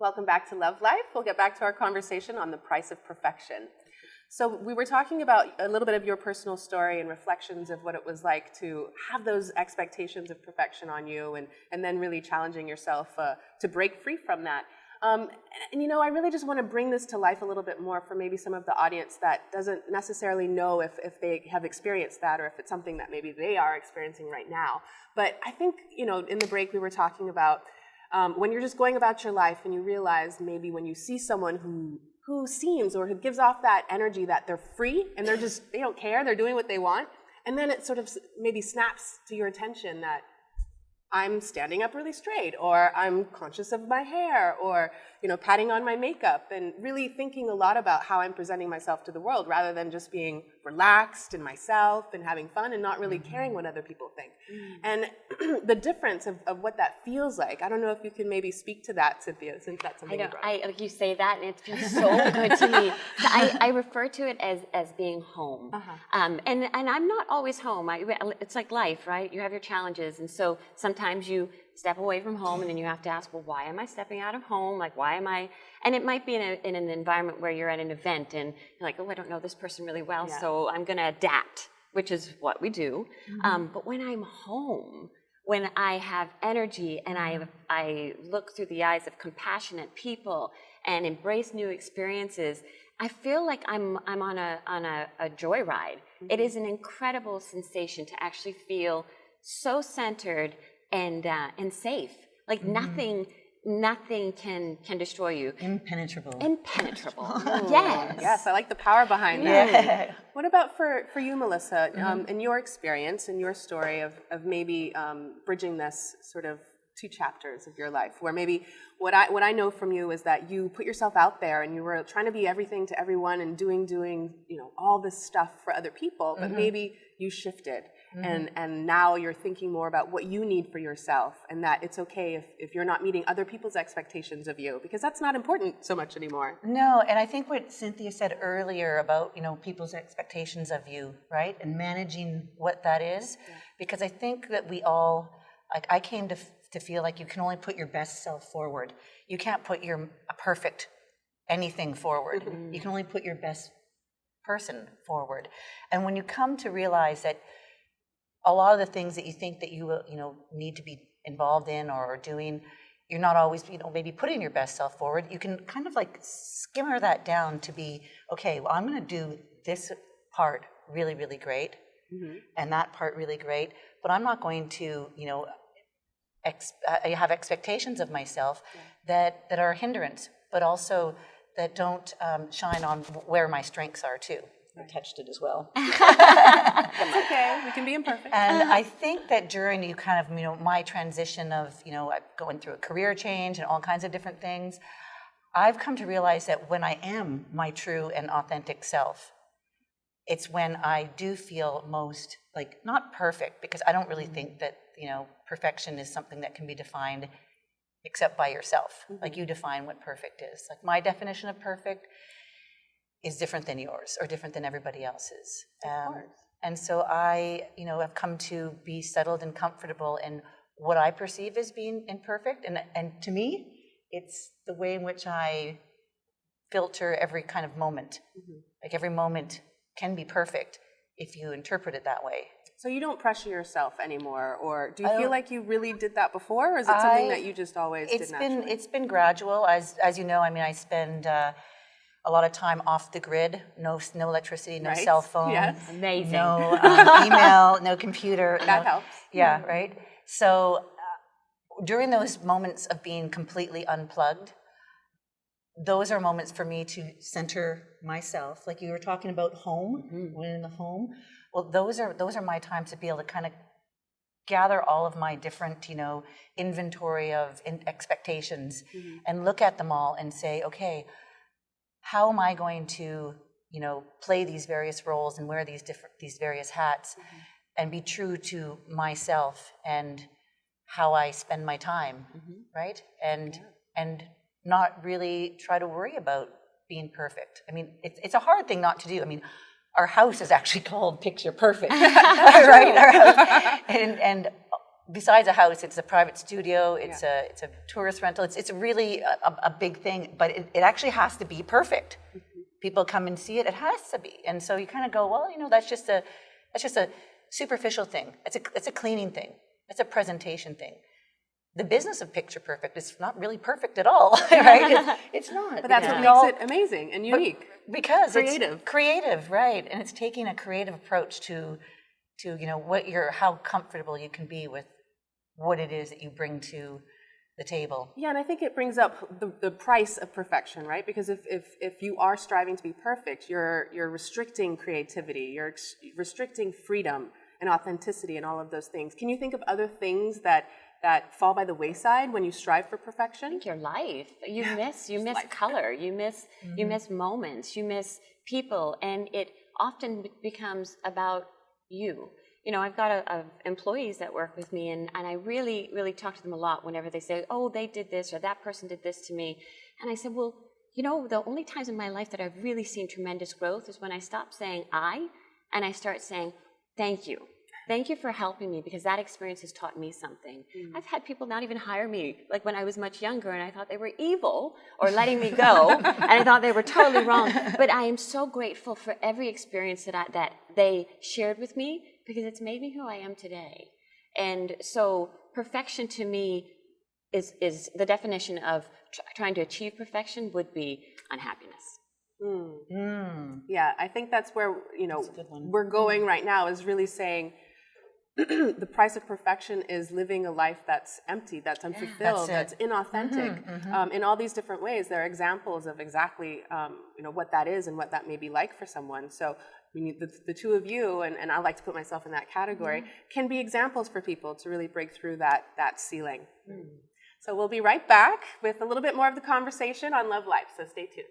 Welcome back to Love Life. We'll get back to our conversation on the price of perfection. So we were talking about a little bit of your personal story and reflections of what it was like to have those expectations of perfection on you and then really challenging yourself to break free from that. And I really just want to bring this to life a little bit more for maybe some of the audience that doesn't necessarily know if they have experienced that or if it's something that maybe they are experiencing right now. But I think, in the break we were talking about when you're just going about your life and you realize maybe when you see someone who seems or who gives off that energy that they're free and they don't care, they're doing what they want, and then it sort of maybe snaps to your attention that I'm standing up really straight, or I'm conscious of my hair, or patting on my makeup, and really thinking a lot about how I'm presenting myself to the world rather than just being relaxed in myself and having fun and not really caring what other people think. And the difference of what that feels like, I don't know if you can maybe speak to that, Cynthia, since that's something you brought up. You say that, and it feels so good to me. I refer to it as being home. And I'm not always home. It's like life, right? You have your challenges, and so sometimes you step away from home, and then you have to ask, well, why am I stepping out of home? Like, why am I? And it might be in an environment where you're at an event, and you're like, oh, I don't know this person really well, so I'm going to adapt, which is what we do. But when I'm home, when I have energy and I look through the eyes of compassionate people and embrace new experiences, I feel like I'm on a joyride. It is an incredible sensation to actually feel so centered and safe. Like nothing can destroy you. Impenetrable. Yes. Yes, I like the power behind that. Yeah. What about for you, Melissa, in your experience, in your story of maybe bridging this sort of two chapters of your life, where maybe what I know from you is that you put yourself out there and you were trying to be everything to everyone and doing all this stuff for other people, but maybe you shifted. And now you're thinking more about what you need for yourself, and that it's okay if you're not meeting other people's expectations of you, because that's not important so much anymore. No, and I think what Cynthia said earlier about, people's expectations of you, right? And managing what that is, because I think that we all, I came to feel like you can only put your best self forward. You can't put your perfect anything forward. You can only put your best person forward. And when you come to realize that a lot of the things that you think that you need to be involved in or doing, you're not always maybe putting your best self forward. You can kind of like skimmer that down to be, okay, well, I'm going to do this part really, really great, and that part really great, but I'm not going to have expectations of myself that are a hindrance, but also that don't shine on where my strengths are too. I touched it as well. That's okay. We can be imperfect. And I think that during my transition of, going through a career change and all kinds of different things, I've come to realize that when I am my true and authentic self, it's when I do feel most, not perfect, because I don't really think that, perfection is something that can be defined except by yourself. Like you define what perfect is. Like my definition of perfect is different than yours or different than everybody else's. And so I, have come to be settled and comfortable in what I perceive as being imperfect. And to me, it's the way in which I filter every kind of moment. Like every moment can be perfect if you interpret it that way. So you don't pressure yourself anymore, or do you feel like you really did that before, or is it something that you just always did naturally? It's been gradual. As you know, I spend a lot of time off the grid, no electricity, no cell phone, Amazing. no email, no computer. That helps. Yeah, right? So during those moments of being completely unplugged, those are moments for me to center myself. Like you were talking about home, when in the home. Well, those are my times to be able to kind of gather all of my different, inventory of expectations and look at them all and say, okay, how am I going to, play these various roles and wear these various hats and be true to myself and how I spend my time, right? And not really try to worry about being perfect. I mean, it's a hard thing not to do. I mean, our house is actually called Picture Perfect, right? Our house. And besides a house, it's a private studio, it's a tourist rental, it's really a big thing, but it actually has to be perfect. People come and see it, it has to be. And so you kind of go, well, that's just a superficial thing. It's a cleaning thing. It's a presentation thing. The business of picture perfect is not really perfect at all, right? It's not. But that's what makes it amazing and unique. Because creative. It's creative, right? And it's taking a creative approach to how comfortable you can be with what it is that you bring to the table. Yeah, and I think it brings up the price of perfection, right? Because if you are striving to be perfect, you're restricting creativity, you're restricting freedom and authenticity and all of those things. Can you think of other things that fall by the wayside when you strive for perfection? Your life. You miss color. You miss moments. You miss people, and it often becomes about you. I've got employees that work with me, and I really, really talk to them a lot whenever they say, oh, they did this, or that person did this to me. And I said, well, the only times in my life that I've really seen tremendous growth is when I stop saying I, and I start saying, thank you. Thank you for helping me, because that experience has taught me something. I've had people not even hire me, like when I was much younger, and I thought they were evil or letting me go, and I thought they were totally wrong. But I am so grateful for every experience that they shared with me, because it's made me who I am today. And so perfection to me is the definition of trying to achieve perfection would be unhappiness. Yeah, I think that's where we're going right now, is really saying the price of perfection is living a life that's empty, that's unfulfilled, that's inauthentic. In all these different ways, there are examples of exactly what that is and what that may be like for someone. So the two of you, and I like to put myself in that category, can be examples for people to really break through that ceiling. So we'll be right back with a little bit more of the conversation on Love Life, so stay tuned.